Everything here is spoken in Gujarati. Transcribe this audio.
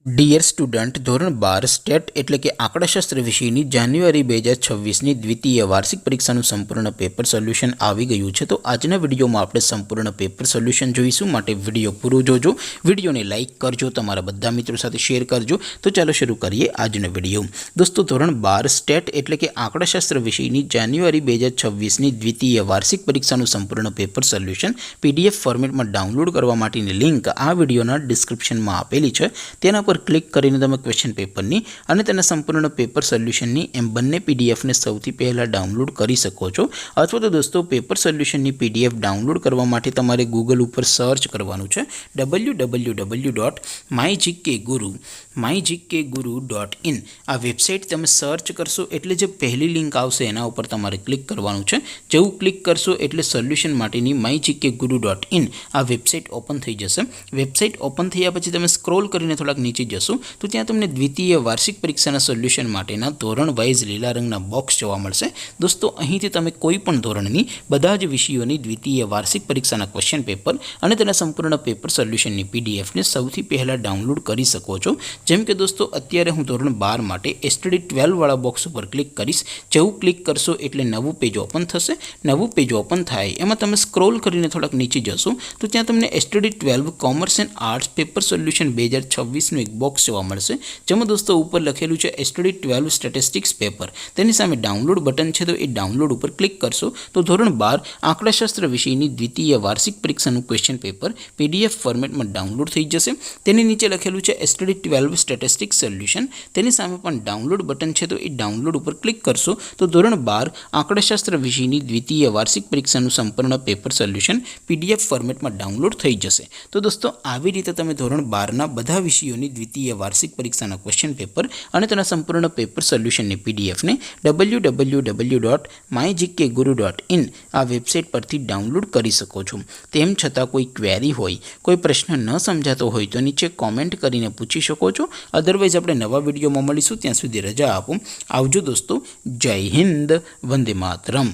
ડિયર સ્ટુડન્ટ, ધોરણ 12 સ્ટેટ એટલે કે આંકડાશાસ્ત્ર વિષયની જાન્યુઆરી 2026ની દ્વિતીય વાર્ષિક પરીક્ષાનું સંપૂર્ણ પેપર સોલ્યુશન આવી ગયું છે। તો આજના વિડીયોમાં આપણે સંપૂર્ણ પેપર સોલ્યુશન જોઈશું, માટે વિડીયો પૂરો જોજો। વિડીયોને લાઇક કરજો, તમારા બધા મિત્રો સાથે શેર કરજો। તો ચાલો શરૂ કરીએ આજનો વિડીયો। દોસ્તો, ધોરણ 12 સ્ટેટ એટલે કે આંકડાશાસ્ત્ર વિષયની જાન્યુઆરી 2026ની દ્વિતીય વાર્ષિક પરીક્ષાનું સંપૂર્ણ પેપર સોલ્યુશન PDF ફોર્મેટમાં ડાઉનલોડ કરવા માટેની લિંક આ વિડીયોના ડિસ્ક્રિપ્શનમાં આપેલી છે। તેના પર ક્લિક કરીને તમે ક્વેશ્ચન પેપરની અને તેના સંપૂર્ણ પેપર સોલ્યુશનની એમ બંને પીડીએફને સૌથી પહેલાં ડાઉનલોડ કરી શકો છો। અથવા તો દોસ્તો, પેપર સોલ્યુશનની PDF ડાઉનલોડ કરવા માટે તમારે ગૂગલ ઉપર સર્ચ કરવાનું છે www.mygkguru.in। આ વેબસાઇટ તમે સર્ચ કરશો એટલે જે પહેલી લિંક આવશે એના ઉપર તમારે ક્લિક કરવાનું છે। જેવું ક્લિક કરશો એટલે સોલ્યુશન માટેની mygkguru.in આ વેબસાઇટ ઓપન થઈ જશે। વેબસાઇટ ઓપન થયા પછી તમે સ્ક્રોલ કરીને થોડાક નીચે જશો તો ત્યાં તમને દ્વિતીય વાર્ષિક પરીક્ષાના સોલ્યુશન માટેના ધોરણ વાઇઝ લીલા રંગના બોક્સ જોવા મળશે। દોસ્તો, અહીંથી તમે કોઈ પણ ધોરણની બધા જ વિષયોની દ્વિતીય વાર્ષિક પરીક્ષાના ક્વેશ્ચન પેપર અને તેના સંપૂર્ણ પેપર સોલ્યુશનની પીડીએફને સૌથી પહેલાં ડાઉનલોડ કરી શકો છો। જેમ કે દોસ્તો, અત્યારે હું ધોરણ 12 માટે STD 12 વાળા બોક્સ ઉપર ક્લિક કરીશ। જેવું ક્લિક કરશો એટલે નવું પેજ ઓપન થશે। નવું પેજ ઓપન થાય એમાં તમે સ્ક્રોલ કરીને થોડાક નીચે જશો તો ત્યાં તમને STD 12 commerce and arts paper solution 2026નું એક બોક્સ જોવા મળશે, જેમાં દોસ્તો ઉપર લખેલું છે STD 12 સ્ટેટિસ્ટિક્સ પેપર। તેની સામે ડાઉનલોડ બટન છે, તો એ ડાઉનલોડ ઉપર ક્લિક કરશો તો ધોરણ 12 આંકડાશાસ્ત્ર વિષયની દ્વિતીય વાર્ષિક પરીક્ષાનું ક્વેશ્ચન પેપર PDF ફોર્મેટમાં ડાઉનલોડ થઈ જશે। તેની નીચે લખેલું છે STD 12 સ્ટેટિસ્ટિક્સ સોલ્યુશન। તેની સામે પણ ડાઉનલોડ બટન છે, તો એ ડાઉનલોડ ઉપર ક્લિક કરશો તો ધોરણ 12 આંકડાશાસ્ત્ર વિષયની દ્વિતીય વાર્ષિક પરીક્ષાનું સંપૂર્ણ પેપર સોલ્યુશન PDF ફોર્મેટમાં ડાઉનલોડ થઈ જશે। તો દોસ્તો, આવી રીતે તમે ધોરણ 12ના બધા વિષયોની દ્વિતીય વાર્ષિક પરીક્ષાના ક્વેશ્ચન પેપર અને તેના સંપૂર્ણ પેપર સોલ્યુશનની પીડીએફને www.mygkguru.in આ વેબસાઇટ પરથી ડાઉનલોડ કરી શકો છો। તેમ છતાં કોઈ ક્વેરી હોય, કોઈ પ્રશ્ન ન સમજાતો હોય તો નીચે કોમેન્ટ કરીને પૂછી શકો છો। અદરવાઇઝ આપણે નવા વિડીયોમાં મળીશું, ત્યાં સુધી રજા આપો। આવજો દોસ્તો, જય હિન્દ, વંદે માતરમ।